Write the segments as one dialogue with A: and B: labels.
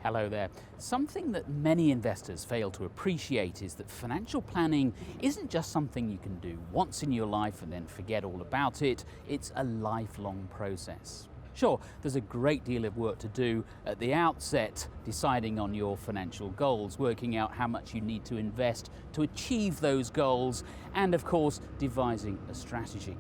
A: Hello there. Something that many investors fail to appreciate is that financial planning isn't just something you can do once in your life and then forget all about it. It's a lifelong process. Sure, there's a great deal of work to do at the outset, deciding on your financial goals, working out how much you need to invest to achieve those goals, and of course, devising a strategy.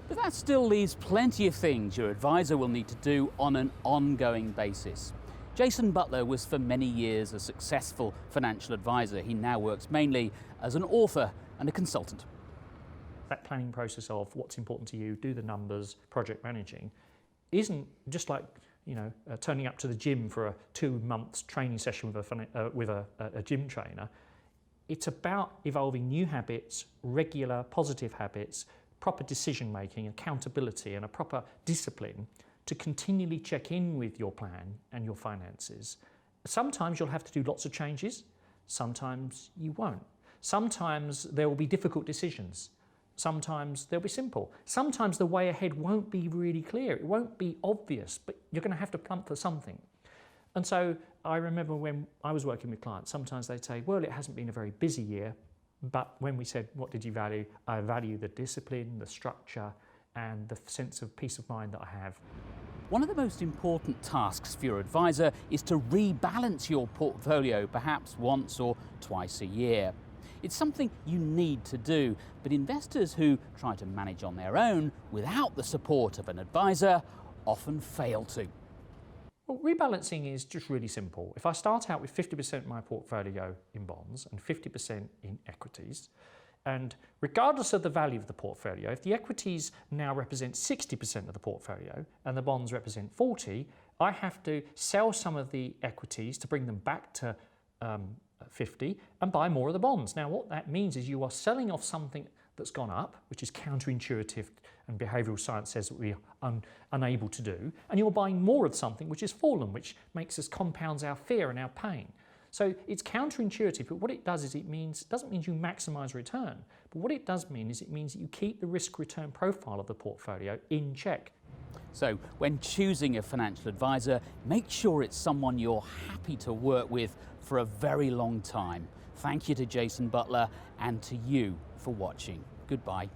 A: But that still leaves plenty of things your advisor will need to do on an ongoing basis. Jason Butler was for many years a successful financial advisor. He now works mainly as an author and a consultant.
B: That planning process of what's important to you, do the numbers, project managing, isn't just like turning up to the gym for a 2 months training session with a gym trainer. It's about evolving new habits, regular positive habits, proper decision making, accountability and a proper discipline to continually check in with your plan and your finances. Sometimes you'll have to do lots of changes, sometimes you won't. Sometimes there will be difficult decisions, sometimes they'll be simple. Sometimes the way ahead won't be really clear, it won't be obvious, but you're going to have to plump for something. And so I remember when I was working with clients, sometimes they'd say, well, it hasn't been a very busy year, but when we said, what did you value? I value the discipline, the structure, and the sense of peace of mind that I have.
A: One of the most important tasks for your advisor is to rebalance your portfolio perhaps once or twice a year. It's something you need to do, but investors who try to manage on their own without the support of an advisor often fail to.
B: Well, rebalancing is just really simple. If I start out with 50% of my portfolio in bonds and 50% in equities, and regardless of the value of the portfolio, if the equities now represent 60% of the portfolio and the bonds represent 40%, I have to sell some of the equities to bring them back to 50 and buy more of the bonds. Now what that means is you are selling off something that's gone up, which is counterintuitive and behavioural science says that we are unable to do, and you're buying more of something which has fallen, which makes us compounds our fear and our pain. So it's counterintuitive, but what it does is doesn't mean you maximise return, but what it does mean is it means that you keep the risk-return profile of the portfolio in check.
A: So when choosing a financial advisor, make sure it's someone you're happy to work with for a very long time. Thank you to Jason Butler and to you for watching. Goodbye.